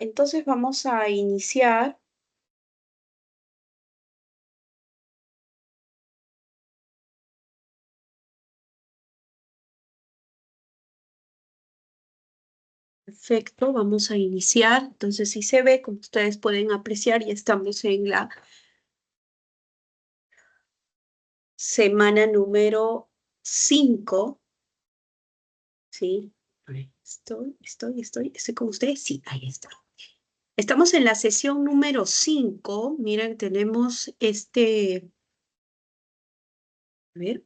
Entonces vamos a iniciar. Perfecto, vamos a iniciar. Entonces, si se ve, como ustedes pueden apreciar, ya estamos en la semana número 5, ¿sí? Ahí estoy con ustedes. Sí, ahí está. Estamos en la sesión número 5. Miren, tenemos a ver,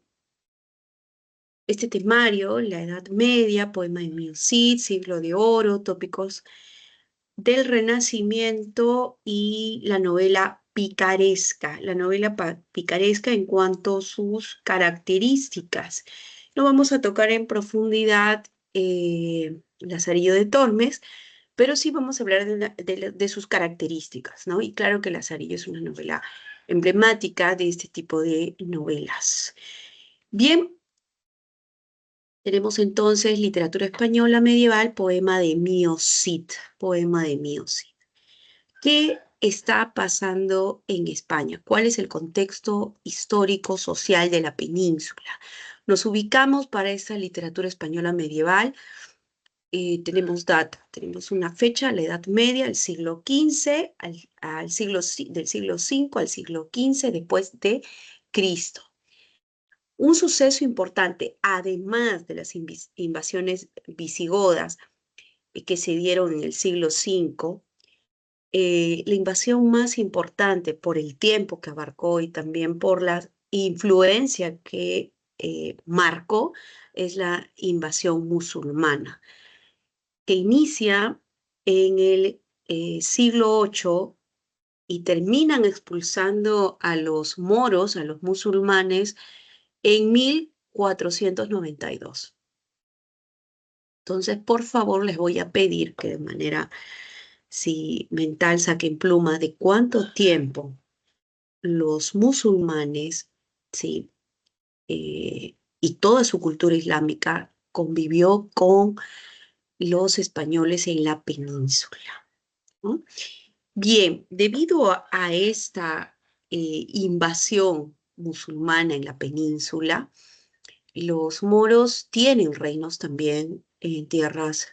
este temario, la Edad Media, poema de Emile Cid, Siglo de Oro, tópicos del Renacimiento y la novela picaresca, picaresca en cuanto a sus características. No vamos a tocar en profundidad Lazarillo de Tormes, pero sí vamos a hablar de sus características, ¿no? Y claro que Lazarillo es una novela emblemática de este tipo de novelas. Bien, tenemos entonces literatura española medieval, poema de Emile Cid, poema de Emile Cid. ¿Qué está pasando en España? ¿Cuál es el contexto histórico, social de la península? Nos ubicamos para esta literatura española medieval. Tenemos data, tenemos una fecha, la Edad Media, el siglo XV, del siglo V al siglo XV después de Cristo. Un suceso importante, además de las invasiones visigodas que se dieron en el siglo V, la invasión más importante por el tiempo que abarcó y también por la influencia que marcó es la invasión musulmana, que inicia en el siglo VIII y terminan expulsando a los moros, a los musulmanes, en 1492. Entonces, por favor, les voy a pedir que de manera, si mental, saquen pluma de cuánto tiempo los musulmanes, ¿sí? Y toda su cultura islámica convivió con los españoles en la península, ¿no? Bien, debido a esta invasión musulmana en la península, los moros tienen reinos también en tierras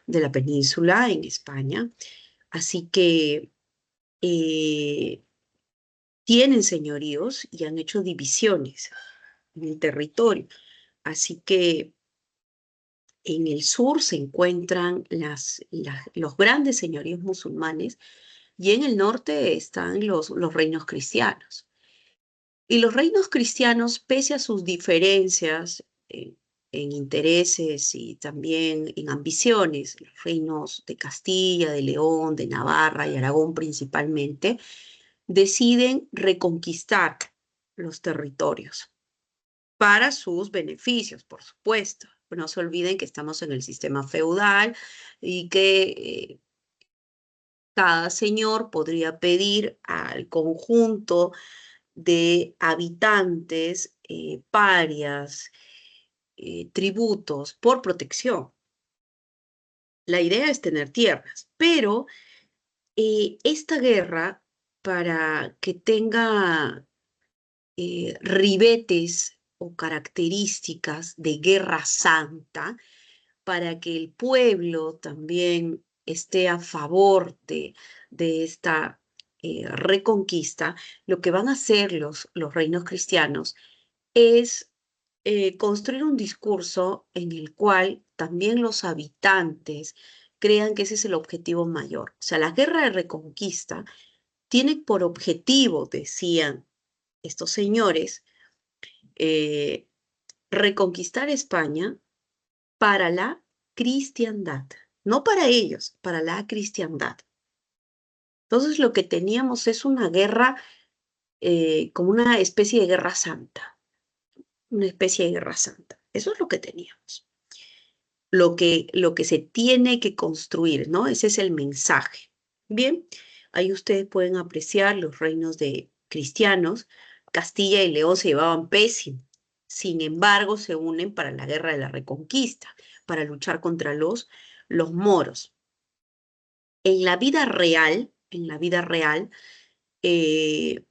de la península, en España, así que tienen señoríos y han hecho divisiones en el territorio. Así que en el sur se encuentran los grandes señoríos musulmanes y en el norte están los reinos cristianos. Y los reinos cristianos, pese a sus diferencias en intereses y también en ambiciones, los reinos de Castilla, de León, de Navarra y Aragón principalmente, deciden reconquistar los territorios para sus beneficios, por supuesto. No se olviden que estamos en el sistema feudal y que cada señor podría pedir al conjunto de habitantes, parias, tributos por protección. La idea es tener tierras, pero esta guerra, para que tenga ribetes o características de guerra santa, para que el pueblo también esté a favor de esta reconquista, lo que van a hacer los reinos cristianos es construir un discurso en el cual también los habitantes crean que ese es el objetivo mayor. O sea, la guerra de reconquista tiene por objetivo, decían estos señores, eh, reconquistar España para la cristiandad, no para ellos, para la cristiandad. Entonces lo que teníamos es una guerra, como una especie de guerra santa, una especie de guerra santa. Eso es lo que teníamos. Lo que se tiene que construir, ¿no? Ese es el mensaje. Bien, ahí ustedes pueden apreciar los reinos de cristianos. Castilla y León se llevaban pésimo. Sin embargo, se unen para la guerra de la Reconquista, para luchar contra los moros. En la vida real, eh,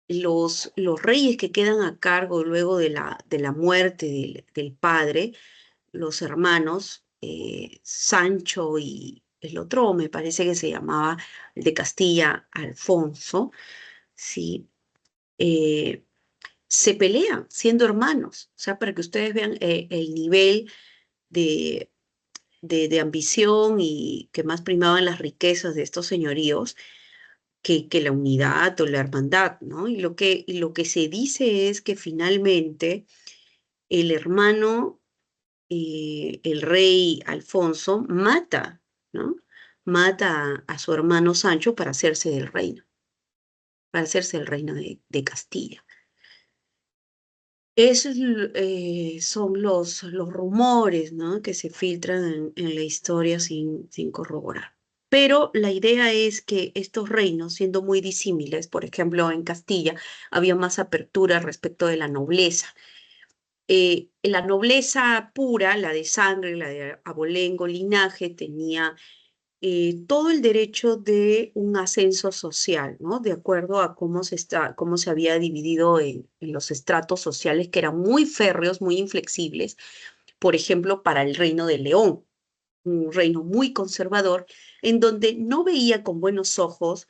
los reyes que quedan a cargo luego de la muerte del padre, los hermanos, Sancho y el otro, me parece que se llamaba el de Castilla, Alfonso, ¿sí? Eh, Se pelean siendo hermanos, o sea, para que ustedes vean el nivel de, de ambición y que más primaban las riquezas de estos señoríos que la unidad o la hermandad, ¿no? Y lo que se dice es que finalmente el hermano, el rey Alfonso, mata, ¿no? Mata a su hermano Sancho para hacerse del reino, para hacerse el reino de Castilla. Esos son los rumores, ¿no? Que se filtran en la historia sin corroborar. Pero la idea es que estos reinos, siendo muy disímiles, por ejemplo, en Castilla había más apertura respecto de la nobleza. La nobleza pura, la de sangre, la de abolengo, linaje, tenía todo el derecho de un ascenso social, ¿no? De acuerdo a cómo se había dividido en los estratos sociales que eran muy férreos, muy inflexibles, por ejemplo, para el reino de León, un reino muy conservador, en donde no veía con buenos ojos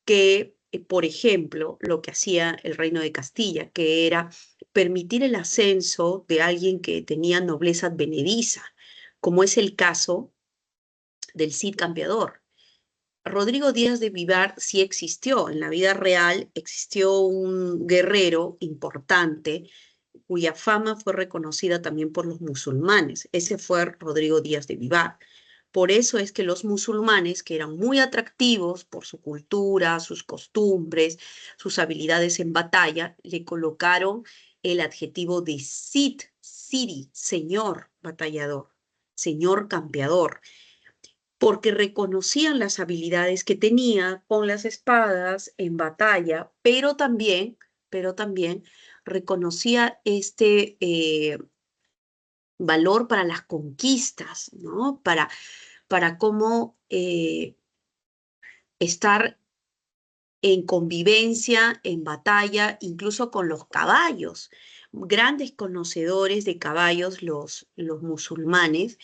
que, por ejemplo, lo que hacía el reino de Castilla, que era permitir el ascenso de alguien que tenía nobleza advenediza, como es el caso del Cid Campeador. Rodrigo Díaz de Vivar sí existió. En la vida real existió un guerrero importante cuya fama fue reconocida también por los musulmanes. Ese fue Rodrigo Díaz de Vivar. Por eso es que los musulmanes, que eran muy atractivos por su cultura, sus costumbres, sus habilidades en batalla, le colocaron el adjetivo de Cid, Siri, señor batallador, señor campeador, porque reconocían las habilidades que tenía con las espadas en batalla, pero también reconocía este valor para las conquistas, ¿no? Para cómo estar en convivencia, en batalla, incluso con los caballos. Grandes conocedores de caballos los musulmanes.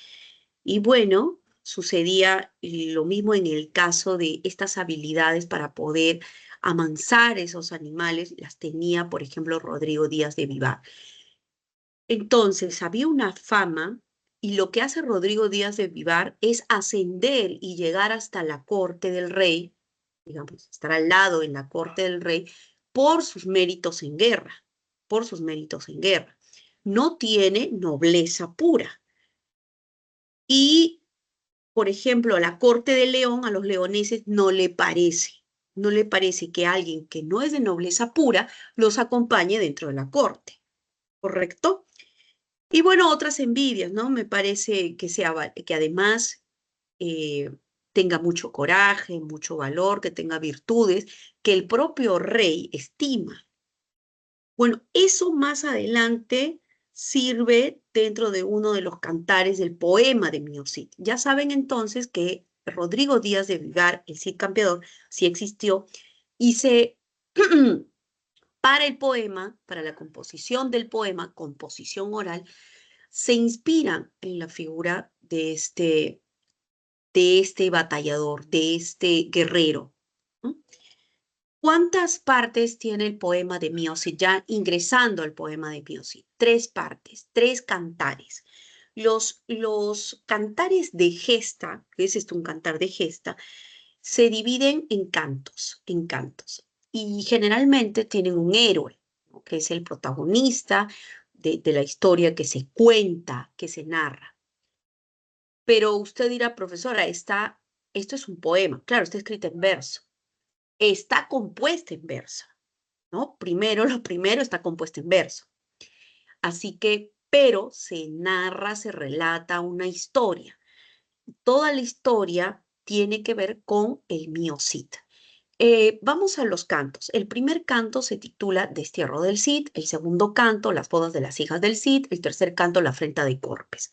Y bueno, sucedía lo mismo en el caso de estas habilidades para poder amansar esos animales, las tenía, por ejemplo, Rodrigo Díaz de Vivar. Entonces, había una fama y lo que hace Rodrigo Díaz de Vivar es ascender y llegar hasta la corte del rey, digamos, estar al lado en la corte del rey por sus méritos en guerra, por sus méritos en guerra. No tiene nobleza pura. Y por ejemplo, a la corte de León, a los leoneses, no le parece que alguien que no es de nobleza pura los acompañe dentro de la corte, ¿correcto? Y bueno, otras envidias, ¿no? Me parece que que además eh, tenga mucho coraje, mucho valor, que tenga virtudes que el propio rey estima. Bueno, eso más adelante sirve dentro de uno de los cantares del poema de Mio Cid. Ya saben entonces que Rodrigo Díaz de Vivar, el Cid Campeador, sí existió y para el poema, para la composición del poema, composición oral, se inspiran en la figura de este batallador, de este guerrero, ¿no? ¿Cuántas partes tiene el poema de Mio Cid? Ya ingresando al poema de Mio Cid. Tres partes, tres cantares. Los cantares de gesta, que es esto un cantar de gesta, se dividen en cantos, en cantos. Y generalmente tienen un héroe, ¿no? Que es el protagonista de la historia que se cuenta, que se narra. Pero usted dirá, profesora, esto es un poema. Claro, está escrito en verso. Está compuesta en verso, ¿no? Primero, lo primero está compuesto en verso. Así que, pero se narra, se relata una historia. Toda la historia tiene que ver con el mío Cid. Vamos a los cantos. El primer canto se titula Destierro del Cid, el segundo canto, Las bodas de las hijas del Cid, el tercer canto, La afrenta de Corpes.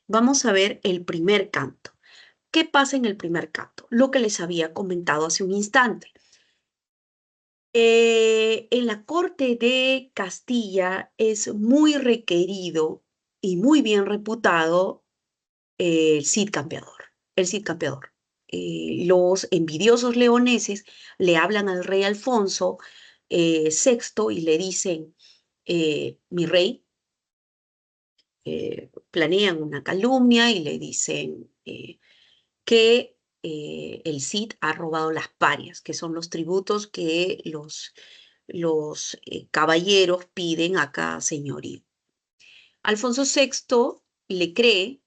Vamos a ver el primer canto. ¿Qué pasa en el primer canto? Lo que les había comentado hace un instante. En la corte de Castilla es muy requerido y muy bien reputado el Cid campeador, el Cid campeador. Los envidiosos leoneses le hablan al rey Alfonso VI y le dicen, mi rey, planean una calumnia y le dicen que el Cid ha robado las parias, que son los tributos que los caballeros piden a cada señorío. Alfonso VI le cree,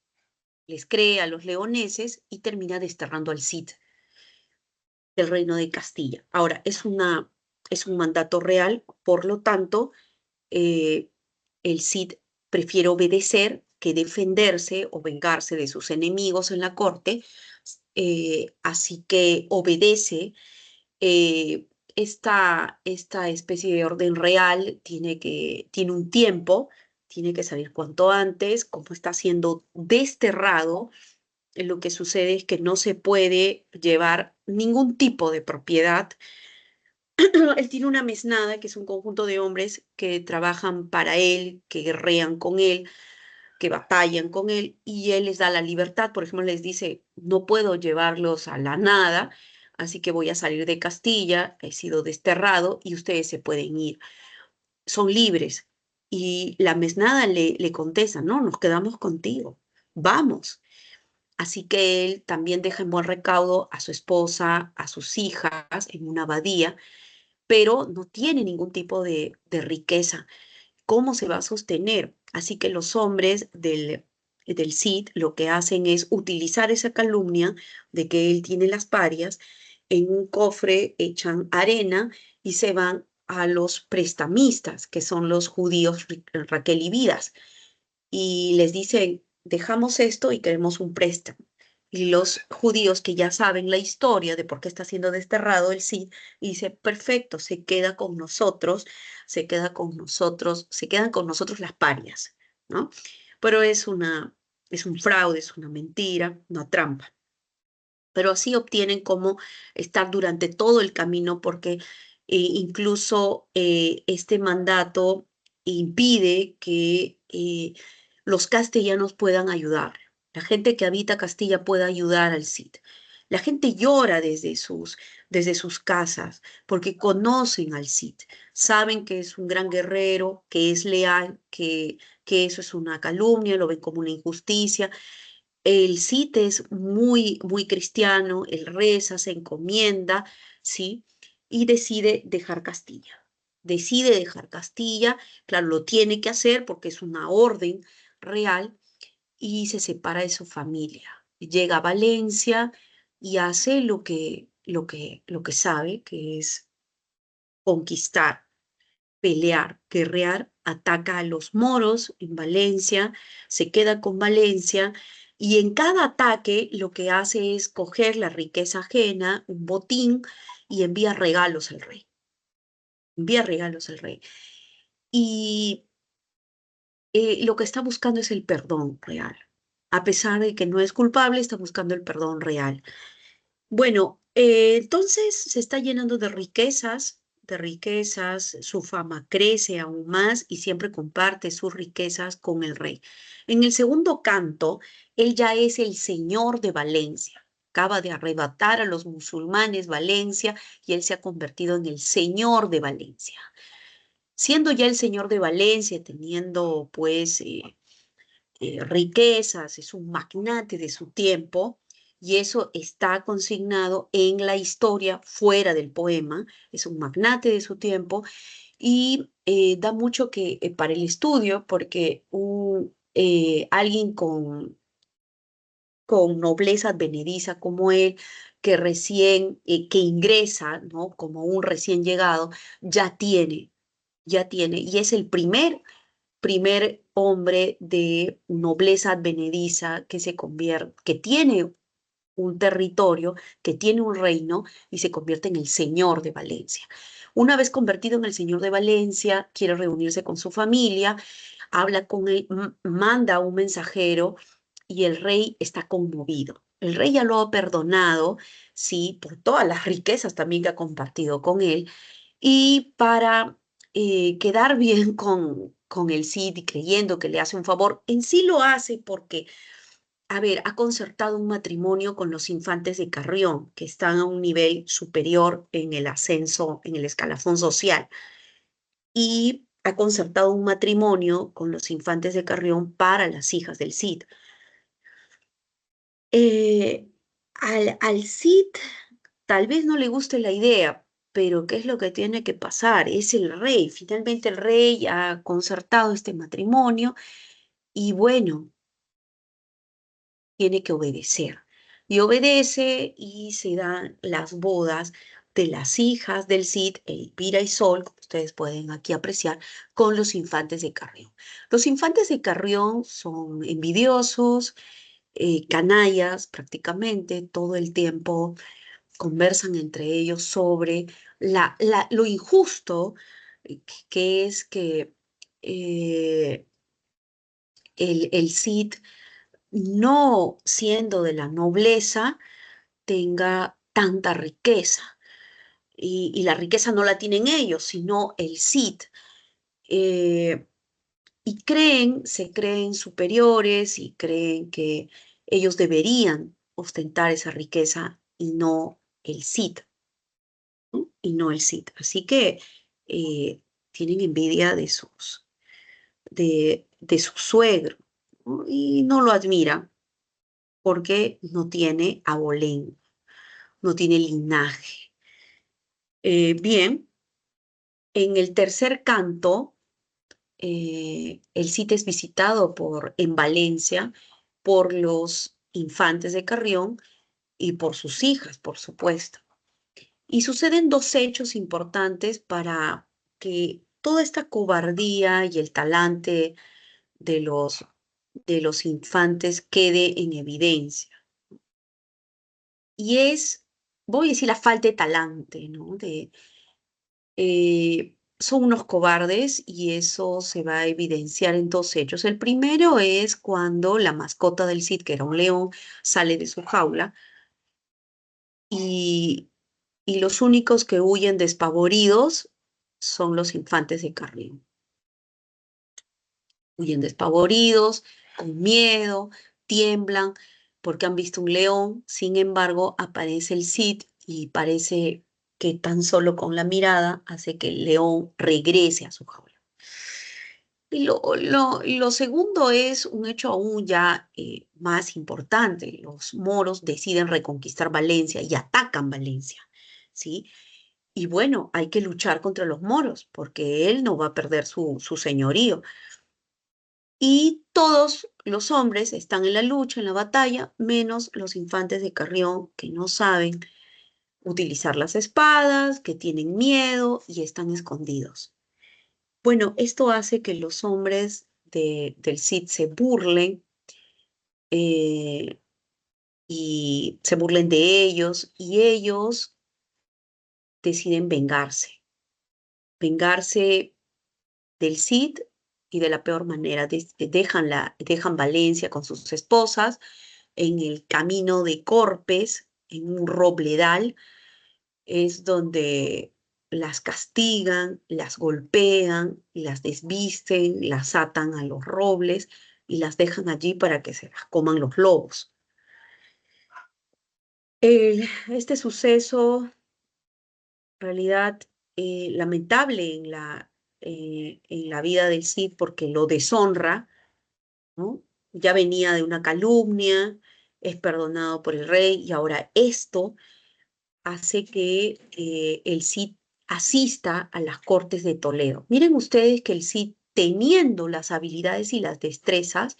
les cree a los leoneses y termina desterrando al Cid del reino de Castilla. Ahora, es un mandato real, por lo tanto, eh, el Cid prefiere obedecer que defenderse o vengarse de sus enemigos en la corte, así que obedece. Esta especie de orden real tiene un tiempo, tiene que salir cuanto antes, como está siendo desterrado. Lo que sucede es que no se puede llevar ningún tipo de propiedad. Él tiene una mesnada, que es un conjunto de hombres que trabajan para él, que guerrean con él, que batallan con él, y él les da la libertad. Por ejemplo, les dice, no puedo llevarlos a la nada, así que voy a salir de Castilla, he sido desterrado y ustedes se pueden ir. Son libres. Y la mesnada le contesta, no, nos quedamos contigo, vamos. Así que él también deja en buen recaudo a su esposa, a sus hijas en una abadía, pero no tiene ningún tipo de riqueza. ¿Cómo se va a sostener? Así que los hombres del Cid lo que hacen es utilizar esa calumnia de que él tiene las parias, en un cofre echan arena y se van a los prestamistas, que son los judíos raquelividas, y les dicen, dejamos esto y queremos un préstamo. Y los judíos que ya saben la historia de por qué está siendo desterrado el Cid, y dice, perfecto, se queda con nosotros, se queda con nosotros, se quedan con nosotros las parias, ¿no? Pero es un fraude, es una mentira, una trampa. Pero así obtienen como estar durante todo el camino porque incluso este mandato impide que los castellanos puedan ayudar. La gente que habita Castilla pueda ayudar al Cid. La gente llora desde sus casas porque conocen al Cid, saben que es un gran guerrero, que es leal, que eso es una calumnia, lo ven como una injusticia. El Cid es muy, muy cristiano, él reza, se encomienda, ¿sí? Y decide dejar Castilla. Decide dejar Castilla, claro, lo tiene que hacer porque es una orden real y se separa de su familia. Llega a Valencia y hace lo que sabe, que es conquistar, pelear, guerrear, ataca a los moros en Valencia, se queda con Valencia y en cada ataque lo que hace es coger la riqueza ajena, un botín, y envía regalos al rey. Envía regalos al rey. Y lo que está buscando es el perdón real. A pesar de que no es culpable, está buscando el perdón real. Bueno, entonces se está llenando de riquezas, su fama crece aún más y siempre comparte sus riquezas con el rey. En el segundo canto, él ya es el señor de Valencia. Acaba de arrebatar a los musulmanes Valencia y él se ha convertido en el señor de Valencia. Siendo ya el señor de Valencia, teniendo pues riquezas, es un magnate de su tiempo y eso está consignado en la historia fuera del poema, es un magnate de su tiempo y da mucho que para el estudio porque alguien con nobleza advenediza como él, que recién, que ingresa, ¿no? Como un recién llegado, ya tiene, y es el primer hombre de nobleza advenediza que se convierte, que tiene un territorio, que tiene un reino y se convierte en el señor de Valencia. Una vez convertido en el señor de Valencia, quiere reunirse con su familia, habla con él, manda a un mensajero y el rey está conmovido. El rey ya lo ha perdonado, sí, por todas las riquezas también que ha compartido con él, y para quedar bien con el Cid y creyendo que le hace un favor, en sí lo hace porque, a ver, ha concertado un matrimonio con los infantes de Carrión, que están a un nivel superior en el ascenso, en el escalafón social, y ha concertado un matrimonio con los infantes de Carrión para las hijas del Cid. Eh, al Cid tal vez no le guste la idea, pero ¿qué es lo que tiene que pasar? Es el rey. Finalmente el rey ha concertado este matrimonio y bueno, tiene que obedecer. Y obedece y se dan las bodas de las hijas del Cid, Elvira y Sol, como ustedes pueden aquí apreciar, con los infantes de Carrión. Los infantes de Carrión son envidiosos, canallas prácticamente, todo el tiempo conversan entre ellos sobre lo injusto que es que el Cid, no siendo de la nobleza, tenga tanta riqueza. Y la riqueza no la tienen ellos, sino el Cid. Eh, y se creen superiores y creen que ellos deberían ostentar esa riqueza y no el Cid. ¿No? Y no el Cid. Así que tienen envidia de su suegro, ¿no? Y no lo admiran porque no tiene abolén, no tiene linaje. Bien, en el tercer canto, el Cid es visitado en Valencia por los infantes de Carrión y por sus hijas, por supuesto. Y suceden dos hechos importantes para que toda esta cobardía y el talante de los infantes quede en evidencia. Y voy a decir la falta de talante, ¿no? Son unos cobardes y eso se va a evidenciar en dos hechos. El primero es cuando la mascota del Cid, que era un león, sale de su jaula y, y los únicos que huyen despavoridos son los infantes de Carrión. Huyen despavoridos, con miedo, tiemblan porque han visto un león. Sin embargo, aparece el Cid y parece que tan solo con la mirada hace que el león regrese a su jaula. Y lo segundo es un hecho aún ya más importante. Los moros deciden reconquistar Valencia y atacan Valencia, ¿sí? Y bueno, hay que luchar contra los moros porque él no va a perder su señorío. Y todos los hombres están en la lucha, en la batalla, menos los infantes de Carrión que no saben utilizar las espadas, que tienen miedo y están escondidos. Bueno, esto hace que los hombres del Cid se burlen eh, y se burlen de ellos y ellos deciden vengarse del Cid y de la peor manera. Dejan Valencia con sus esposas en el camino de Corpes, en un robledal, es donde las castigan, las golpean, las desvisten, las atan a los robles y las dejan allí para que se las coman los lobos. Este suceso, en realidad, lamentable en la vida del Cid porque lo deshonra, ¿no? Ya venía de una calumnia, es perdonado por el rey y ahora esto hace que el Cid asista a las Cortes de Toledo. Miren ustedes que el Cid, teniendo las habilidades y las destrezas,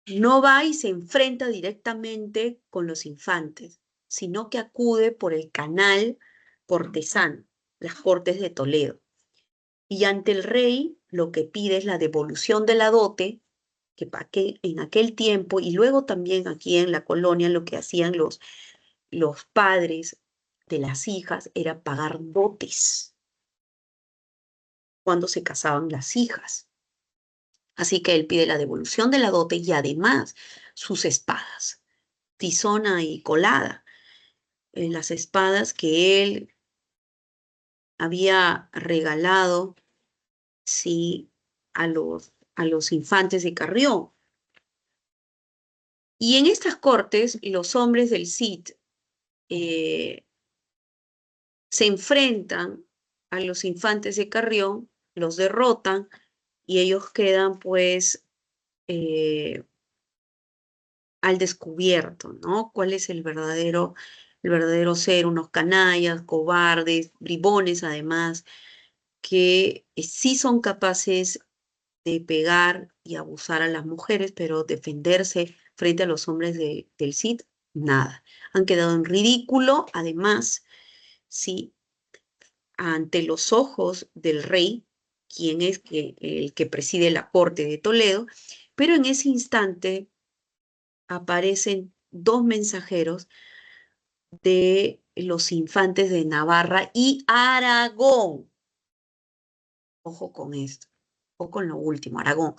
no va y se enfrenta directamente con los infantes, sino que acude por el canal cortesano, las Cortes de Toledo. Y ante el rey lo que pide es la devolución de la dote, que en aquel tiempo y luego también aquí en la colonia lo que hacían los padres de las hijas era pagar dotes cuando se casaban las hijas. Así que él pide la devolución de la dote y además sus espadas. tizona y colada, las espadas que él había regalado, sí, a los infantes de Carrión. Y en estas cortes, los hombres del Cid se enfrentan a los infantes de Carrión, los derrotan y ellos quedan pues al descubierto, ¿no? ¿Cuál es el verdadero ser? Unos canallas, cobardes, bribones además, que sí son capaces de pegar y abusar a las mujeres, pero defenderse frente a los hombres del Cid, nada. Han quedado en ridículo, además, sí, ante los ojos del rey, quien es el que preside la corte de Toledo, pero en ese instante aparecen dos mensajeros de los infantes de Navarra y Aragón. Ojo con esto, o con lo último, Aragón.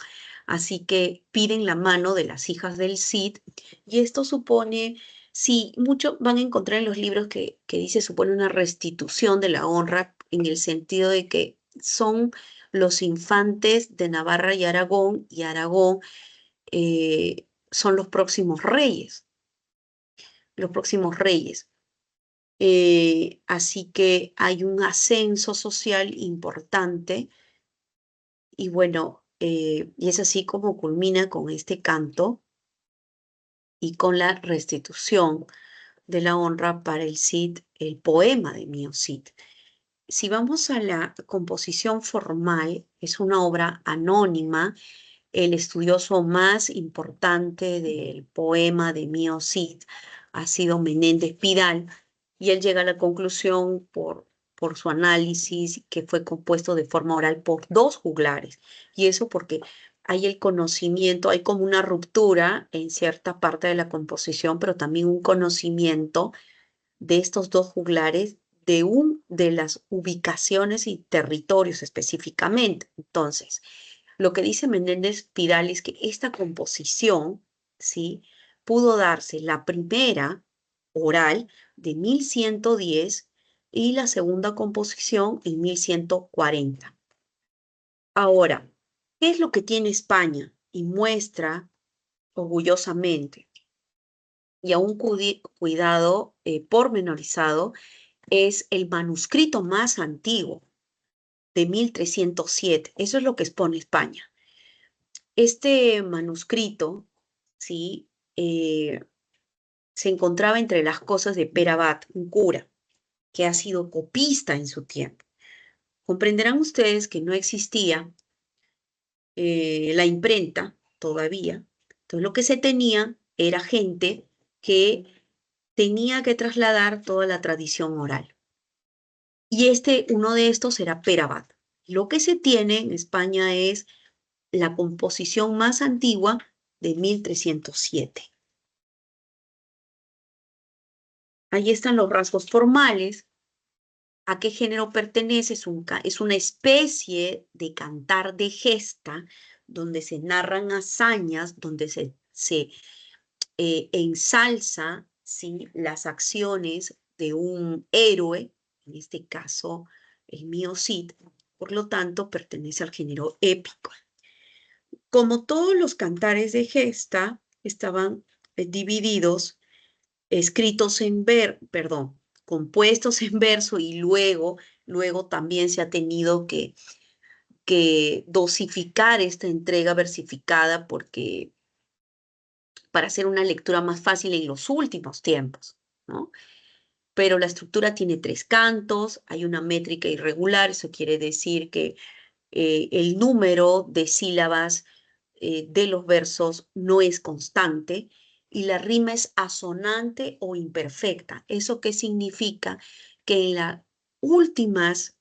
Así que piden la mano de las hijas del Cid y esto supone, sí, mucho van a encontrar en los libros que dice supone una restitución de la honra en el sentido de que son los infantes de Navarra y Aragón son los próximos reyes, los próximos reyes. Así que hay un ascenso social importante y bueno, y es así como culmina con este canto y con la restitución de la honra para el Cid, el poema de Mío Cid. Si vamos a la composición formal, es una obra anónima. El estudioso más importante del poema de Mío Cid ha sido Menéndez Pidal, y él llega a la conclusión por su análisis que fue compuesto de forma oral por dos juglares. Y eso porque hay el conocimiento, hay como una ruptura en cierta parte de la composición, pero también un conocimiento de estos dos juglares de las ubicaciones y territorios específicamente. Entonces, lo que dice Menéndez Pidal es que esta composición, ¿sí? Pudo darse la primera oral de 1110 y la segunda composición en 1140. Ahora, ¿qué es lo que tiene España? Y muestra orgullosamente y a un cuidado pormenorizado es el manuscrito más antiguo de 1307. Eso es lo que expone España. Este manuscrito, ¿sí? Se encontraba entre las cosas de Pere Abat, un cura, que ha sido copista en su tiempo. Comprenderán ustedes que no existía la imprenta todavía. Entonces lo que se tenía era gente que tenía que trasladar toda la tradición oral. Y uno de estos era Pere Abat. Lo que se tiene en España es la composición más antigua de 1307. Ahí están los rasgos formales. ¿A qué género pertenece? Es una especie de cantar de gesta donde se narran hazañas, donde se ensalza, ¿sí? Las acciones de un héroe, en este caso el mío Cid, por lo tanto pertenece al género épico. Como todos los cantares de gesta, estaban divididos, escritos compuestos en verso y luego también se ha tenido que dosificar esta entrega versificada porque para hacer una lectura más fácil en los últimos tiempos, ¿no? Pero la estructura tiene tres cantos, hay una métrica irregular, eso quiere decir que el número de sílabas de los versos no es constante y la rima es asonante o imperfecta. ¿Eso qué significa? Que en las últimos,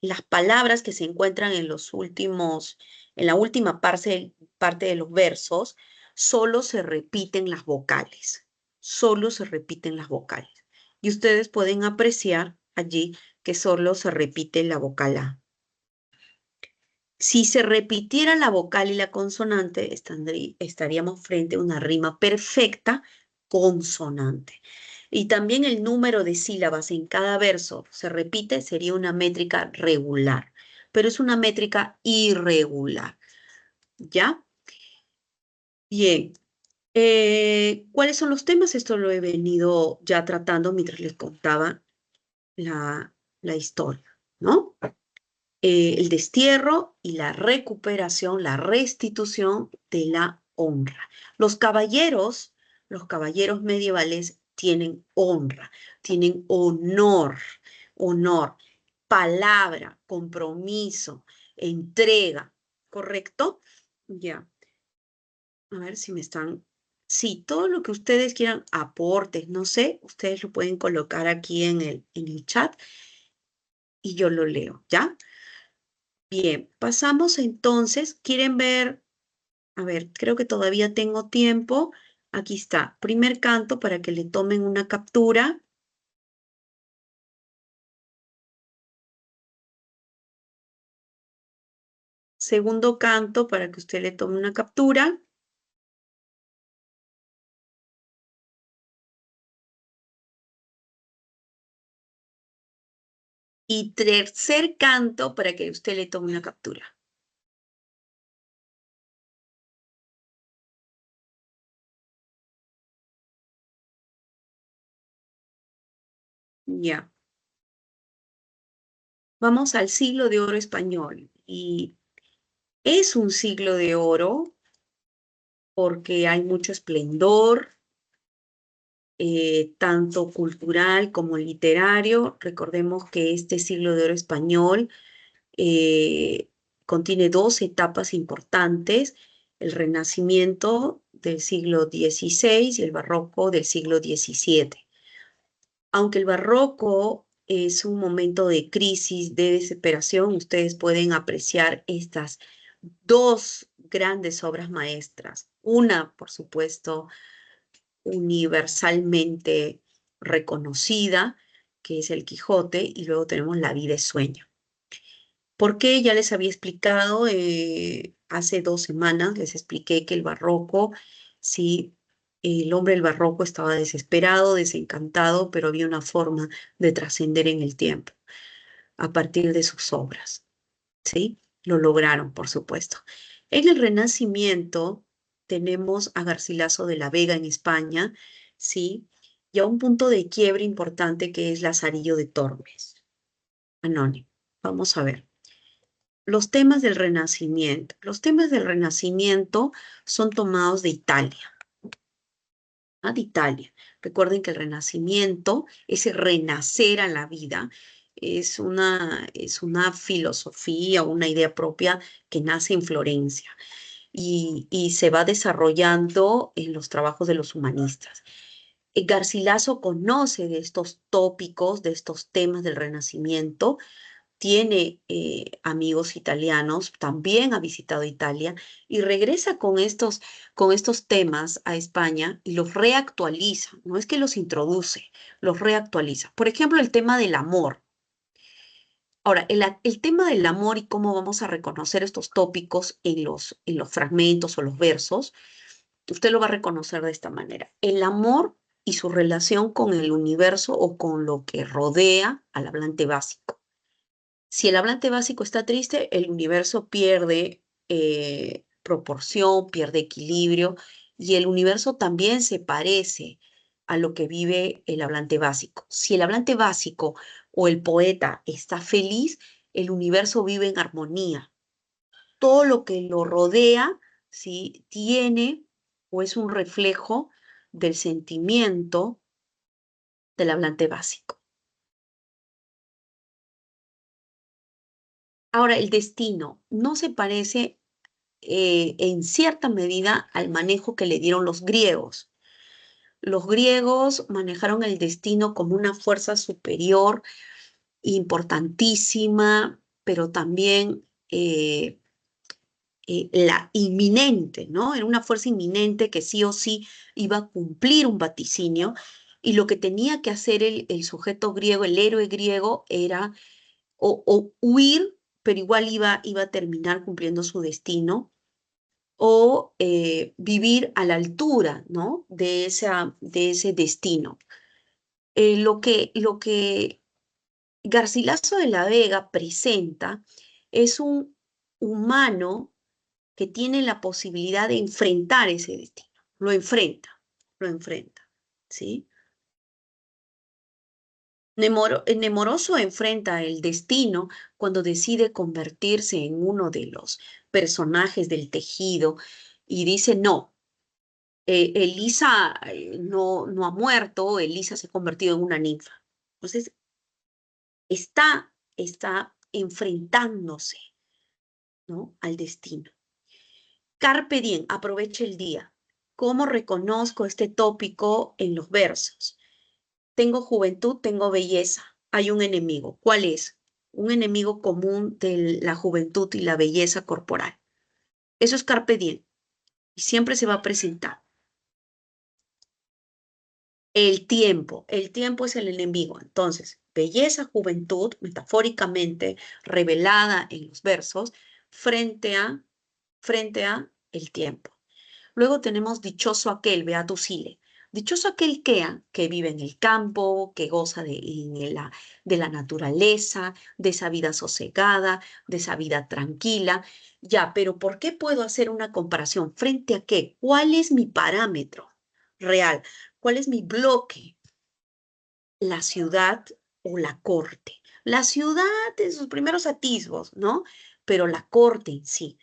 las palabras que se encuentran en la última parte de los versos, solo se repiten las vocales, solo se repiten las vocales. Y ustedes pueden apreciar allí que solo se repite la vocal A. Si se repitiera la vocal y la consonante, estaríamos frente a una rima perfecta consonante. Y también el número de sílabas en cada verso se repite, sería una métrica regular, pero es una métrica irregular. ¿Ya? Bien. ¿Cuáles son los temas? Esto lo he venido ya tratando mientras les contaba la historia, ¿no? El destierro y la recuperación, la restitución de la honra. Los caballeros medievales tienen honra, tienen honor, honor, palabra, compromiso, entrega, ¿correcto? Ya, a ver si me están... Sí, todo lo que ustedes quieran, aportes, no sé, ustedes lo pueden colocar aquí en el chat y yo lo leo, ¿ya? Bien, pasamos entonces, ¿quieren ver? A ver, creo que todavía tengo tiempo. Aquí está, primer canto para que le tomen una captura. Segundo canto para que usted le tome una captura. Y tercer canto para que usted le tome una captura. Ya. Vamos al siglo de oro español. Y es un siglo de oro porque hay mucho esplendor, tanto cultural como literario. Recordemos que este siglo de oro español eh, contiene dos etapas importantes, el Renacimiento del siglo XVI y el Barroco del siglo XVII. Aunque el Barroco es un momento de crisis, de desesperación, ustedes pueden apreciar estas dos grandes obras maestras. Una, por supuesto, universalmente reconocida, que es el Quijote, y luego tenemos La vida es sueño. ¿Por qué? Ya les había explicado hace 2 semanas, les expliqué que el barroco, sí, el hombre del barroco estaba desesperado, desencantado, pero había una forma de trascender en el tiempo a partir de sus obras, ¿sí? Lo lograron, por supuesto. En el Renacimiento tenemos a Garcilaso de la Vega en España, ¿sí? Y a un punto de quiebre importante que es Lazarillo de Tormes, anónimo. Vamos a ver. Los temas del Renacimiento. Los temas del Renacimiento son tomados de Italia, ¿ah? De Italia. Recuerden que el Renacimiento, ese renacer a la vida, es una filosofía, una idea propia que nace en Florencia y se va desarrollando en los trabajos de los humanistas. Garcilaso conoce de estos tópicos, de estos temas del Renacimiento, tiene amigos italianos, también ha visitado Italia y regresa con estos temas a España y los reactualiza. No es que los introduce, los reactualiza. Por ejemplo, el tema del amor. Ahora, el tema del amor y cómo vamos a reconocer estos tópicos en los fragmentos o los versos, usted lo va a reconocer de esta manera. El amor y su relación con el universo o con lo que rodea al hablante básico. Si el hablante básico está triste, el universo pierde proporción, pierde equilibrio y el universo también se parece a lo que vive el hablante básico. Si el hablante básico o el poeta está feliz, el universo vive en armonía. Todo lo que lo rodea, ¿sí? Tiene o es un reflejo del sentimiento del hablante básico. Ahora, el destino no se parece en cierta medida al manejo que le dieron los griegos. Los griegos manejaron el destino como una fuerza superior, importantísima, pero también la inminente, ¿no? Era una fuerza inminente que sí o sí iba a cumplir un vaticinio y lo que tenía que hacer el sujeto griego, el héroe griego, era o huir pero igual iba a terminar cumpliendo su destino, o vivir a la altura, ¿no? de ese destino. Lo que Garcilaso de la Vega presenta es un humano que tiene la posibilidad de enfrentar ese destino. Lo enfrenta, ¿sí? Nemoroso enfrenta el destino cuando decide convertirse en uno de los personajes del tejido y dice, no, Elisa no ha muerto, Elisa se ha convertido en una ninfa. Entonces, está enfrentándose, ¿no? al destino. Carpe diem, aprovecha el día. ¿Cómo reconozco este tópico en los versos? Tengo juventud, tengo belleza. Hay un enemigo. ¿Cuál es? Un enemigo común de la juventud y la belleza corporal. Eso es carpe diem. Y siempre se va a presentar. El tiempo es el enemigo. Entonces, belleza, juventud, metafóricamente revelada en los versos, frente a el tiempo. Luego tenemos dichoso aquel, beatus sile. Dichoso aquel que vive en el campo, que goza de la naturaleza, de esa vida sosegada, de esa vida tranquila. Ya, pero ¿por qué puedo hacer una comparación? ¿Frente a qué? ¿Cuál es mi parámetro real? ¿Cuál es mi bloque? La ciudad o la corte. La ciudad en sus primeros atisbos, ¿no? Pero la corte en sí.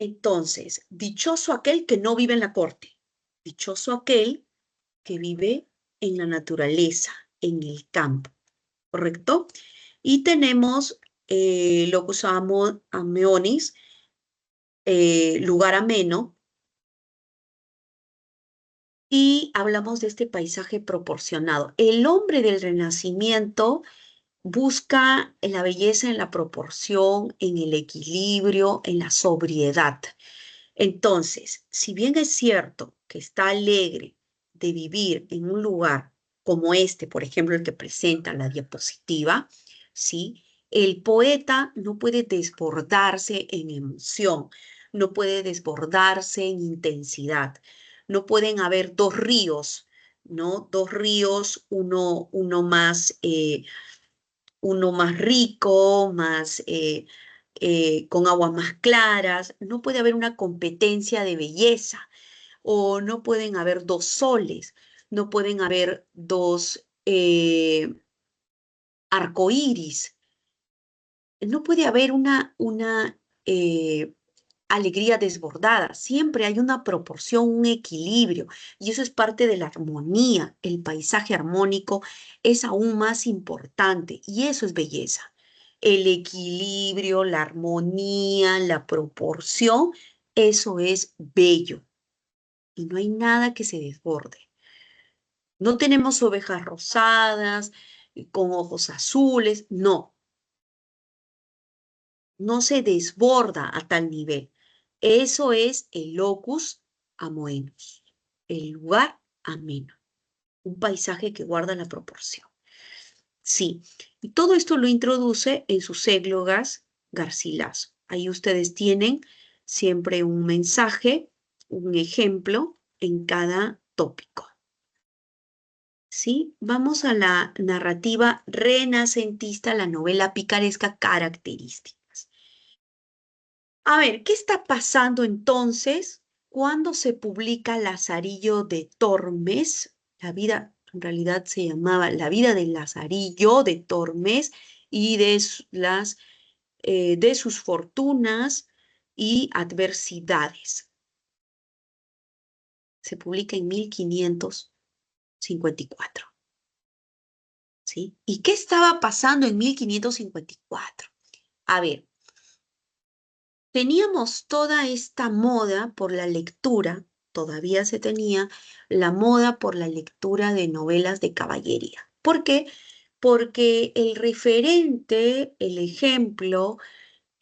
Entonces, dichoso aquel que no vive en la corte, dichoso aquel que vive en la naturaleza, en el campo, ¿correcto? Y tenemos locus ameonis, lugar ameno, y hablamos de este paisaje proporcionado. El hombre del Renacimiento busca la belleza en la proporción, en el equilibrio, en la sobriedad. Entonces, si bien es cierto que está alegre de vivir en un lugar como este, por ejemplo, el que presenta la diapositiva, ¿sí? El poeta no puede desbordarse en emoción, no puede desbordarse en intensidad, no pueden haber dos ríos, ¿no? Dos ríos, uno más rico, con aguas más claras. No puede haber una competencia de belleza, o no pueden haber dos soles, no pueden haber dos arcoíris. No puede haber una alegría desbordada. Siempre hay una proporción, un equilibrio, y eso es parte de la armonía. El paisaje armónico es aún más importante, y eso es belleza. El equilibrio, la armonía, la proporción, eso es bello, y no hay nada que se desborde. No tenemos ovejas rosadas, con ojos azules, no. No se desborda a tal nivel. Eso es el locus amoenus, el lugar ameno, un paisaje que guarda la proporción. Sí, y todo esto lo introduce en sus églogas Garcilaso. Ahí ustedes tienen siempre un mensaje, un ejemplo en cada tópico. ¿Sí? Vamos a la narrativa renacentista, la novela picaresca, características. A ver, ¿qué está pasando entonces cuando se publica Lazarillo de Tormes? La vida, en realidad se llamaba La vida de Lazarillo de Tormes y de sus fortunas y adversidades. Se publica en 1554. ¿Sí? ¿Y qué estaba pasando en 1554? A ver, teníamos toda esta moda por la lectura, todavía se tenía la moda por la lectura de novelas de caballería. ¿Por qué? Porque el referente, el ejemplo,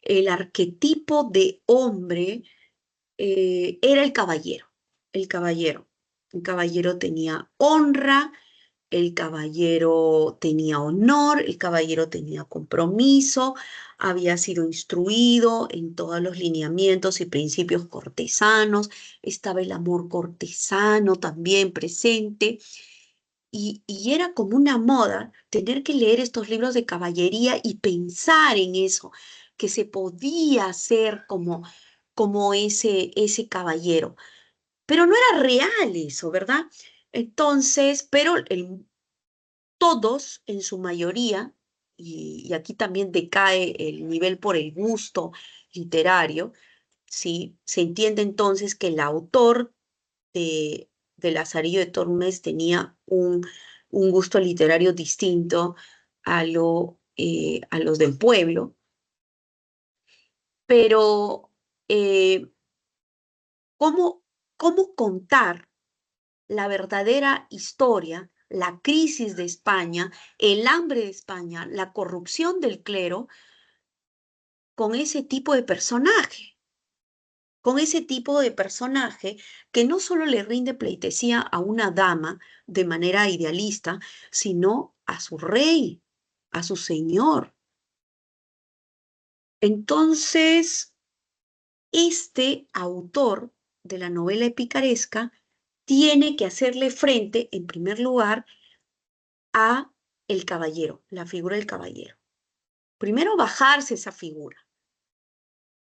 el arquetipo de hombre era el caballero. El caballero. El caballero tenía honra, el caballero tenía honor, el caballero tenía compromiso, había sido instruido en todos los lineamientos y principios cortesanos, estaba el amor cortesano también presente, y era como una moda tener que leer estos libros de caballería y pensar en eso, que se podía hacer como ese caballero. Pero no era real eso, ¿verdad? Entonces, pero todos, en su mayoría, y aquí también decae el nivel por el gusto literario, ¿sí? Se entiende entonces que el autor de Lazarillo de Tormes tenía un gusto literario distinto a los del pueblo, pero ¿cómo, cómo contar la verdadera historia, la crisis de España, el hambre de España, la corrupción del clero, con ese tipo de personaje? Con ese tipo de personaje que no solo le rinde pleitesía a una dama de manera idealista, sino a su rey, a su señor. Entonces, este autor de la novela picaresca tiene que hacerle frente, en primer lugar, a el caballero, la figura del caballero. Primero bajarse esa figura.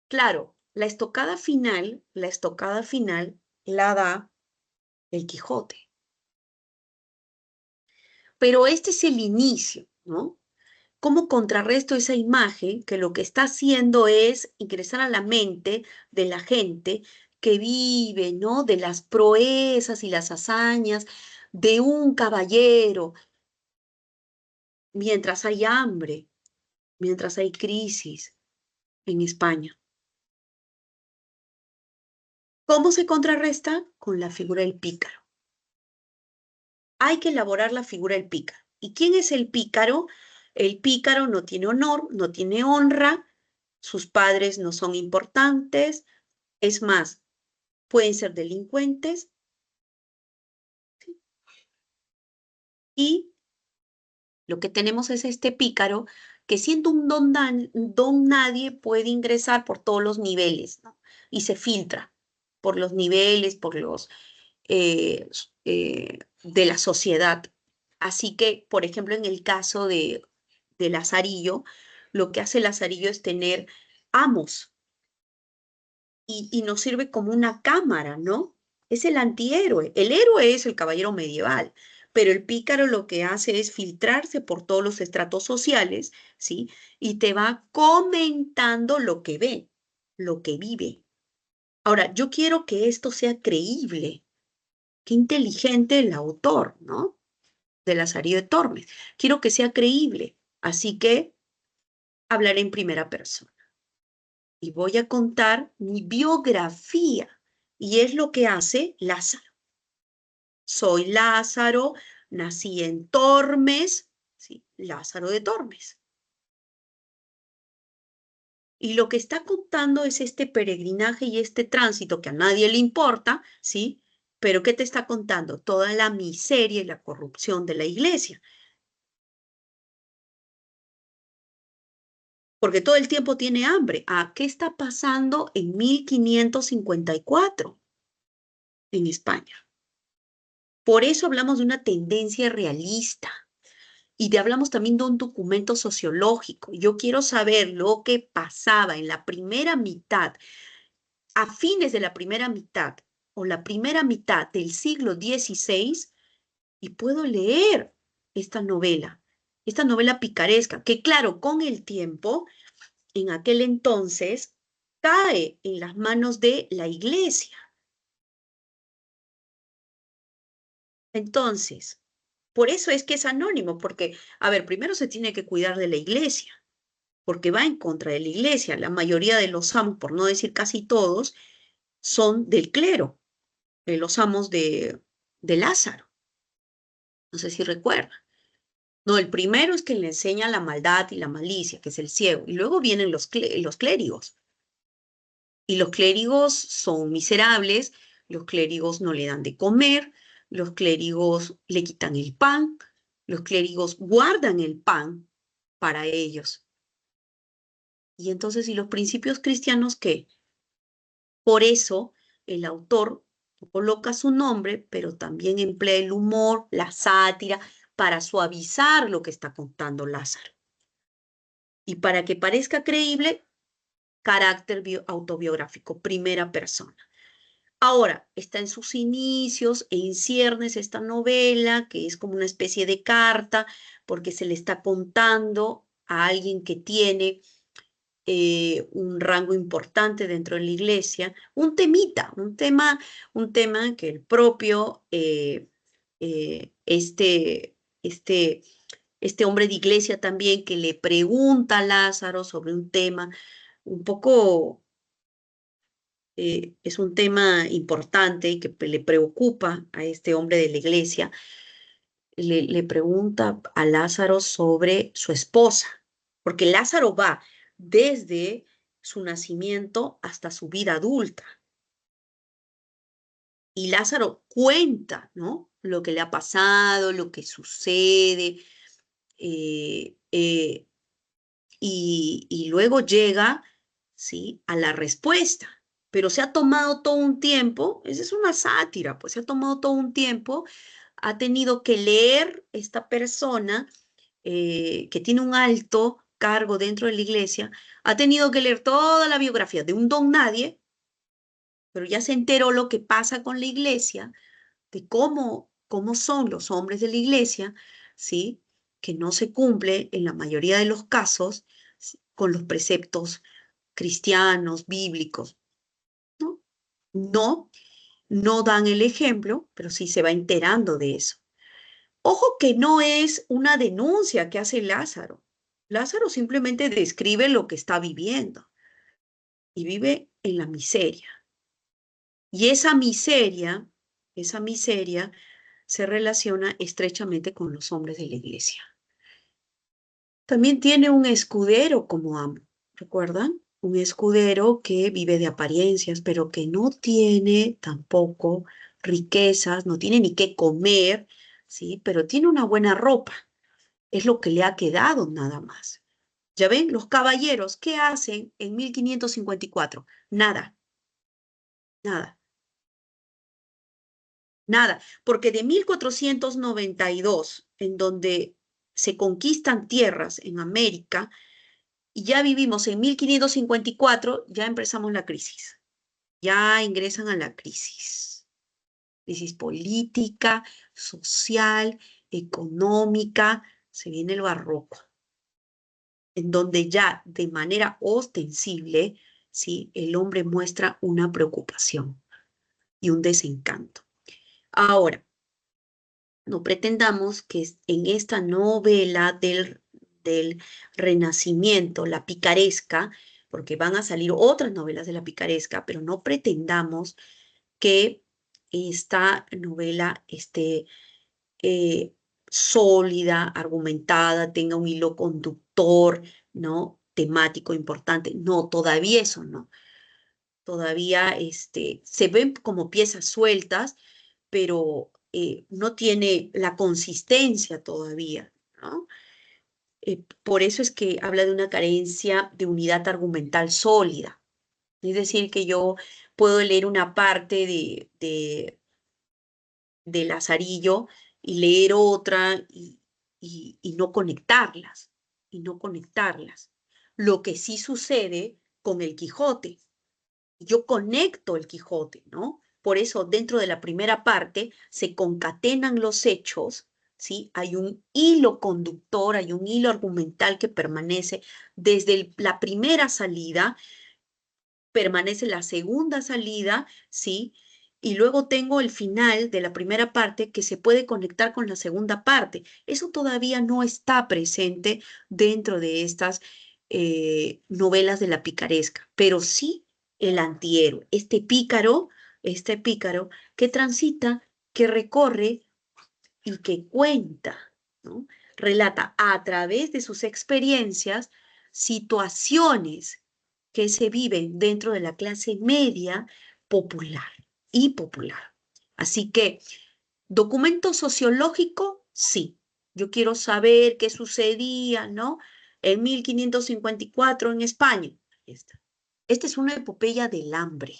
Claro, la estocada final la da el Quijote. Pero este es el inicio, ¿no? ¿Cómo contrarresto esa imagen que lo que está haciendo es ingresar a la mente de la gente que vive, ¿no? De las proezas y las hazañas de un caballero mientras hay hambre, mientras hay crisis en España. ¿Cómo se contrarresta? Con la figura del pícaro. Hay que elaborar la figura del pícaro. ¿Y quién es el pícaro? El pícaro no tiene honor, no tiene honra, sus padres no son importantes, es más, pueden ser delincuentes, ¿sí? Y lo que tenemos es este pícaro que siendo un don nadie puede ingresar por todos los niveles, ¿no? Y se filtra por los niveles, por los eh, de la sociedad. Así que, por ejemplo, en el caso de Lazarillo, lo que hace Lazarillo es tener amos y nos sirve como una cámara, ¿no? Es el antihéroe. El héroe es el caballero medieval, pero el pícaro lo que hace es filtrarse por todos los estratos sociales, ¿sí? Y te va comentando lo que ve, lo que vive. Ahora, yo quiero que esto sea creíble. Qué inteligente el autor, ¿no? De Lazarillo de Tormes. Quiero que sea creíble, así que hablaré en primera persona y voy a contar mi biografía. Y es lo que hace Lázaro. Soy Lázaro, nací en Tormes, ¿sí? Lázaro de Tormes. Y lo que está contando es este peregrinaje y este tránsito que a nadie le importa, ¿sí? Pero ¿qué te está contando? Toda la miseria y la corrupción de la iglesia. Porque todo el tiempo tiene hambre. ¿A qué está pasando en 1554 en España? Por eso hablamos de una tendencia realista hablamos también de un documento sociológico. Yo quiero saber lo que pasaba en la primera mitad, a fines de la primera mitad o la primera mitad del siglo XVI y puedo leer esta novela picaresca, que claro, con el tiempo, en aquel entonces, cae en las manos de la iglesia. Entonces, por eso es que es anónimo, porque, a ver, primero se tiene que cuidar de la iglesia, porque va en contra de la iglesia. La mayoría de los amos, por no decir casi todos, son del clero, de los amos de Lázaro. No sé si recuerda. No, el primero es que le enseña la maldad y la malicia, que es el ciego, y luego vienen los clérigos. Y los clérigos son miserables, los clérigos no le dan de comer, los clérigos le quitan el pan, los clérigos guardan el pan para ellos. Y entonces, ¿y los principios cristianos qué? Por eso el autor coloca su nombre, pero también emplea el humor, la sátira, para suavizar lo que está contando Lázaro. Y para que parezca creíble, carácter autobiográfico, primera persona. Ahora, está en sus inicios, en ciernes esta novela, que es como una especie de carta, porque se le está contando a alguien que tiene un rango importante dentro de la iglesia, un temita, un tema que el propio, este hombre de iglesia también, que le pregunta a Lázaro sobre un tema un poco es un tema importante y que le preocupa a este hombre de la iglesia, le pregunta a Lázaro sobre su esposa, porque Lázaro va desde su nacimiento hasta su vida adulta. Y Lázaro cuenta, ¿no? Lo que le ha pasado, lo que sucede, eh, eh, y luego llega, ¿sí?, a la respuesta. Pero se ha tomado todo un tiempo, esa es una sátira, pues se ha tomado todo un tiempo, ha tenido que leer esta persona que tiene un alto cargo dentro de la iglesia, ha tenido que leer toda la biografía de un don nadie, pero ya se enteró lo que pasa con la iglesia, de cómo son los hombres de la iglesia, ¿sí?, que no se cumple en la mayoría de los casos ¿sí?, con los preceptos cristianos, bíblicos, ¿no? No, no dan el ejemplo, pero sí se va enterando de eso. Ojo que no es una denuncia que hace Lázaro. Lázaro simplemente describe lo que está viviendo y vive en la miseria. Y esa miseria se relaciona estrechamente con los hombres de la iglesia. También tiene un escudero como amo, ¿recuerdan? Un escudero que vive de apariencias, pero que no tiene tampoco riquezas, no tiene ni qué comer, ¿sí? Pero tiene una buena ropa, es lo que le ha quedado nada más. ¿Ya ven? Los caballeros, ¿qué hacen en 1554? Nada, nada, nada, porque de 1492, en donde se conquistan tierras en América, y ya vivimos en 1554, ya empezamos la crisis. Ya ingresan a la crisis. Crisis política, social, económica, se viene el barroco, en donde ya de manera ostensible, ¿sí?, el hombre muestra una preocupación y un desencanto. Ahora, no pretendamos que en esta novela del Renacimiento, la picaresca, porque van a salir otras novelas de la picaresca, pero no pretendamos que esta novela esté sólida, argumentada, tenga un hilo conductor, ¿no?, temático importante. No, todavía eso no. Todavía se ven como piezas sueltas, pero no tiene la consistencia todavía, ¿no? Por eso es que habla de una carencia de unidad argumental sólida. Es decir, que yo puedo leer una parte de Lazarillo y leer otra y no conectarlas, y no conectarlas. Lo que sí sucede con el Quijote. Yo conecto el Quijote, ¿no? Por eso dentro de la primera parte se concatenan los hechos, ¿sí? Hay un hilo conductor, hay un hilo argumental que permanece desde la primera salida, permanece la segunda salida, ¿sí? Y luego tengo el final de la primera parte que se puede conectar con la segunda parte. Eso todavía no está presente dentro de estas novelas de la picaresca, pero sí el antihéroe, este pícaro que transita, que recorre y que cuenta, ¿no? Relata a través de sus experiencias situaciones que se viven dentro de la clase media popular y popular. Así que Documento sociológico, sí. Yo quiero saber qué sucedía, ¿no? En 1554 en España. Ahí está. Esta es una epopeya del hambre.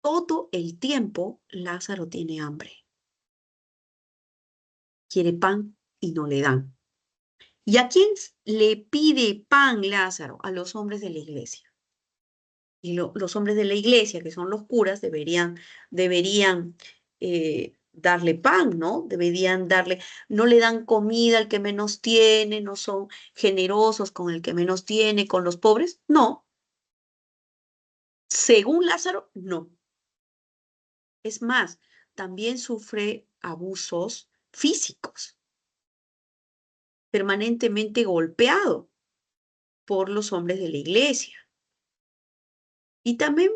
Todo el tiempo Lázaro tiene hambre. Quiere pan y no le dan. ¿Y a quién le pide pan Lázaro? A los hombres de la iglesia. Y los hombres de la iglesia, que son los curas, deberían darle pan, ¿no? Deberían darle, no le dan comida al que menos tiene, no son generosos con el que menos tiene, con los pobres. No, según Lázaro, no. Es más, también sufre abusos físicos, permanentemente golpeado por los hombres de la iglesia. Y también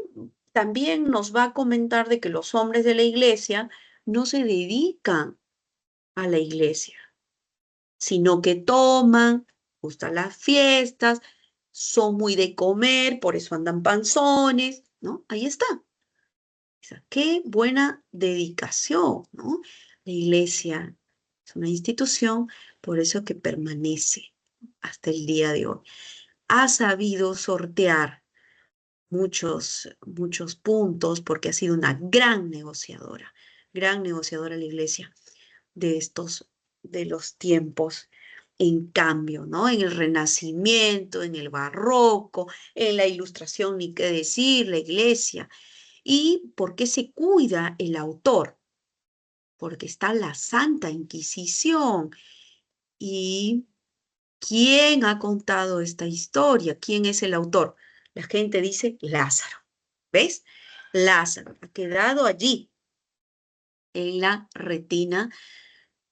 nos va a comentar de que los hombres de la iglesia no se dedican a la iglesia, sino que toman, gustan las fiestas, son muy de comer, por eso andan panzones, ¿no? Ahí está. O sea, qué buena dedicación, ¿no? La iglesia es una institución, por eso que permanece hasta el día de hoy. Ha sabido sortear muchos puntos porque ha sido una gran negociadora la iglesia de los tiempos en cambio, ¿no? En el Renacimiento, en el Barroco, en la Ilustración, ni qué decir, la iglesia. ¿Y por qué se cuida el autor? Porque está la Santa Inquisición. ¿Y quién ha contado esta historia? ¿Quién es el autor? La gente dice Lázaro. ¿Ves? Lázaro ha quedado allí en la retina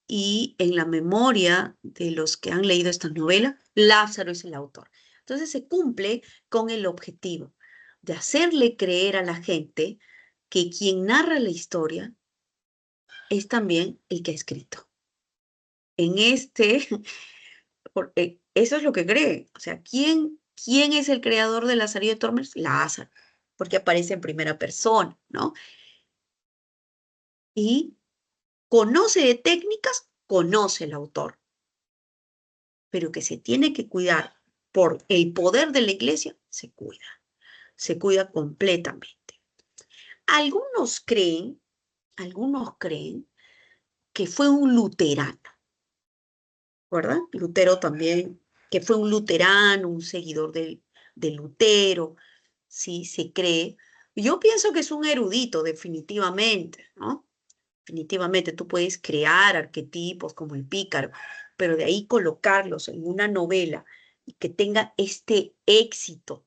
y en la memoria de los que han leído esta novela, Lázaro es el autor. Entonces se cumple con el objetivo de hacerle creer a la gente que quien narra la historia es también el que ha escrito. En eso es lo que cree. O sea, ¿quién es el creador de Lazarillo de Tormes? Lázaro, porque aparece en primera persona, ¿no? Y conoce de técnicas, conoce el autor, pero que se tiene que cuidar por el poder de la iglesia, se cuida completamente. Algunos creen que fue un luterano, ¿verdad? Lutero también, que fue un luterano, un seguidor de Lutero, sí, se cree. Yo pienso que es un erudito, definitivamente, ¿no? Definitivamente tú puedes crear arquetipos como el pícaro, pero de ahí colocarlos en una novela y que tenga este éxito,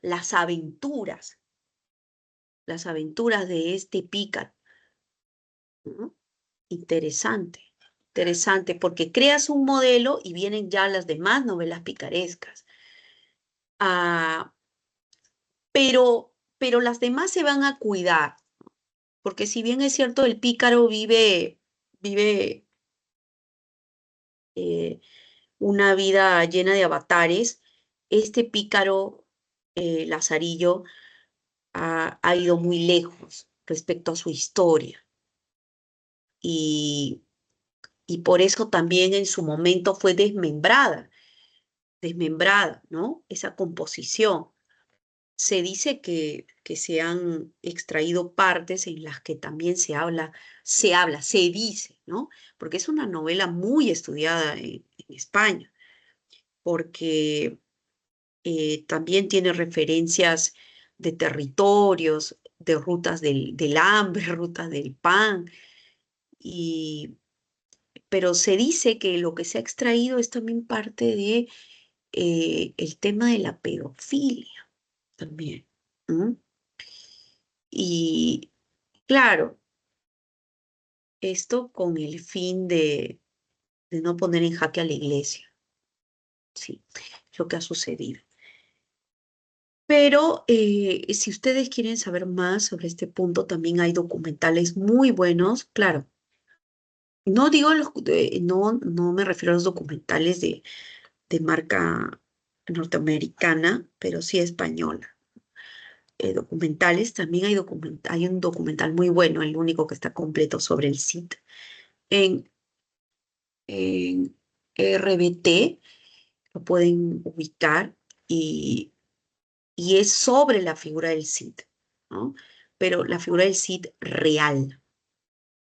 las aventuras, las aventuras de este pícaro, ¿no? Interesante, interesante, porque creas un modelo y vienen ya las demás novelas picarescas. Ah, pero las demás se van a cuidar, porque si bien es cierto, el pícaro vive eh, una vida llena de avatares, este pícaro Lazarillo ha ido muy lejos respecto a su historia y, y por eso también en su momento fue desmembrada, ¿no? Esa composición. Se dice que se han extraído partes en las que también se dice, ¿no? Porque es una novela muy estudiada en España, porque también tiene referencias de territorios, de rutas del hambre, rutas del pan, y, pero se dice que lo que se ha extraído es también parte de el tema de la pedofilia también. ¿M? Y claro, esto con el fin de no poner en jaque a la iglesia, sí, lo que ha sucedido. Pero si ustedes quieren saber más sobre este punto, también hay documentales muy buenos. Claro, no digo no me refiero a los documentales de marca norteamericana, pero sí española. documentales, también hay un documental muy bueno, el único que está completo sobre el Cid en, en RBT, lo pueden ubicar y es sobre la figura del Cid, ¿no? Pero la figura del Cid real,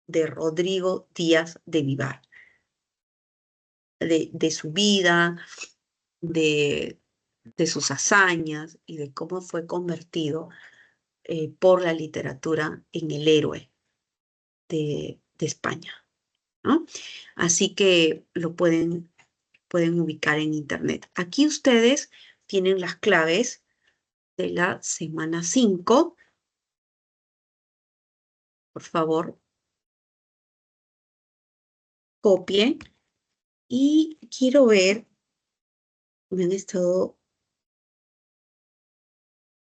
de Rodrigo Díaz de Vivar, de su vida, de, de sus hazañas y de cómo fue convertido por la literatura en el héroe de España, ¿no? Así que lo pueden ubicar en internet. Aquí ustedes tienen las claves de la semana 5. Por favor, copien. Y quiero ver, me han estado,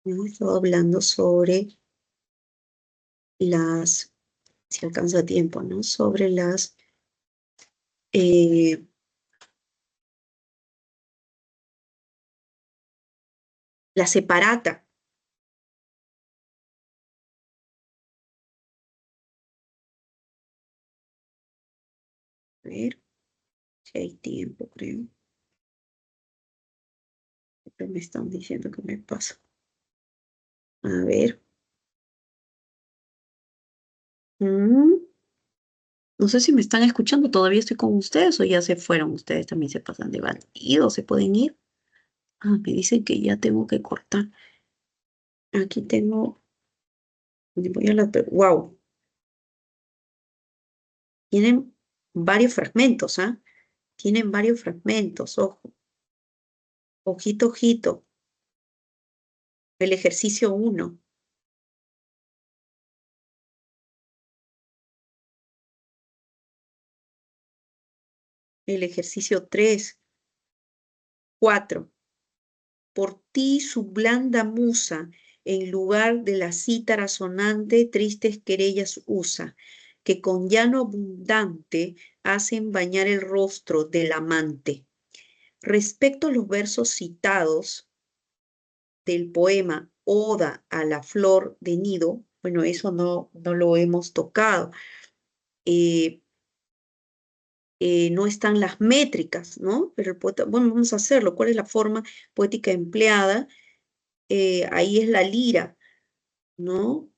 me han estado hablando sobre las, si alcanza tiempo, ¿no? Sobre eh, la separata. A ver si hay tiempo, creo. Pero me están diciendo que me pasa. A ver. Mm, no sé si me están escuchando. Todavía estoy con ustedes o ya se fueron. Ustedes también se pasan de batido, se pueden ir. Ah, me dicen que ya tengo que cortar. Aquí tengo. Voy a la. Wow. Tienen varios fragmentos, ¿ah? Tienen varios fragmentos. Ojo. Ojito, ojito. El ejercicio 1. El ejercicio 3. 4. Por ti su blanda musa, en lugar de la cítara sonante, tristes querellas usa, que con llano abundante hacen bañar el rostro del amante. Respecto a los versos citados del poema Oda a la flor de nido, bueno, eso no lo hemos tocado. Eh, no están las métricas, ¿no? Pero el poeta, bueno, vamos a hacerlo. ¿Cuál es la forma poética empleada? Ahí es la lira, ¿no?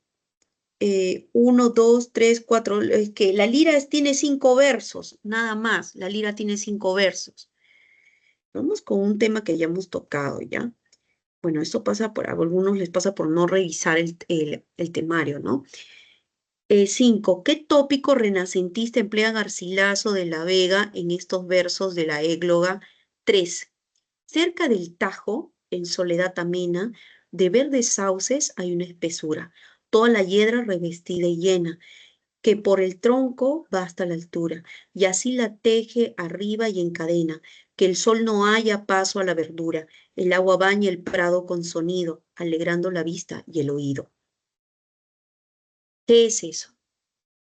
1, 2, 3, 4, es que la lira tiene 5 versos, nada más, la lira tiene 5 versos. Vamos con un tema que ya hemos tocado, ¿ya? Bueno, esto pasa por, a algunos les pasa por no revisar el temario, ¿no? 5. ¿Qué tópico renacentista emplea Garcilaso de la Vega en estos versos de la égloga? 3. Cerca del Tajo, en soledad amena, de verdes sauces hay una espesura, toda la hiedra revestida y llena, que por el tronco va hasta la altura, y así la teje arriba y encadena, que el sol no haya paso a la verdura, el agua baña el prado con sonido, alegrando la vista y el oído. ¿Qué es eso?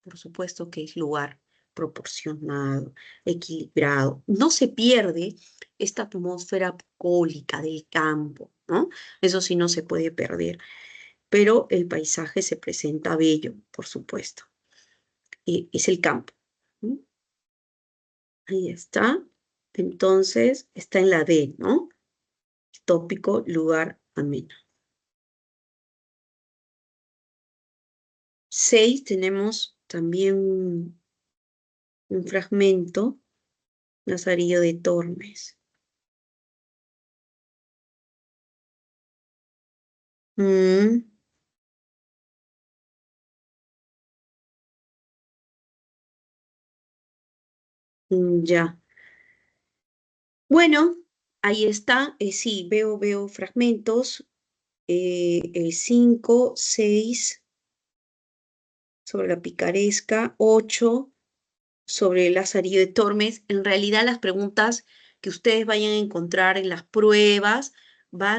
Por supuesto que es lugar proporcionado, equilibrado. No se pierde esta atmósfera bucólica del campo, ¿no? Eso sí no se puede perder, pero el paisaje se presenta bello, por supuesto. Y es el campo. ¿Mm? Ahí está. Entonces, está en la D, ¿no? Tópico, lugar, ameno. 6, tenemos también un fragmento, Lazarillo de Tormes. Mm, ya. Bueno, ahí está. Sí, veo fragmentos. 5, 6 sobre la picaresca, 8 sobre el Lazarillo de Tormes. En realidad, las preguntas que ustedes vayan a encontrar en las pruebas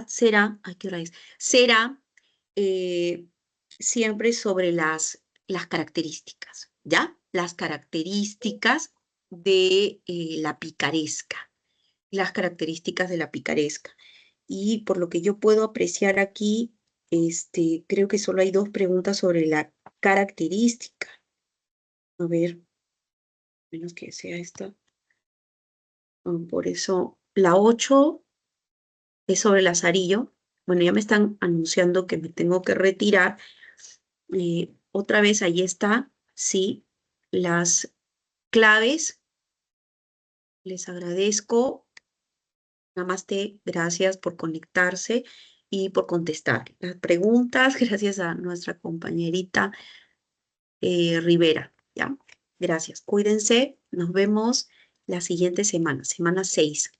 será, ay, ¿qué hora es? Será eh, siempre sobre las características, ¿ya? Las características de la picaresca. Las características de la picaresca. Y por lo que yo puedo apreciar aquí, Creo que solo hay 2 preguntas sobre la característica. A ver, menos que sea esta. Por eso, la 8 es sobre el lazarillo. Bueno, ya me están anunciando que me tengo que retirar. Otra vez, ahí está, sí, las claves. Les agradezco. Namaste, gracias por conectarse y por contestar las preguntas. Gracias a nuestra compañerita Rivera, ¿ya? Gracias. Cuídense. Nos vemos la siguiente semana, semana 6.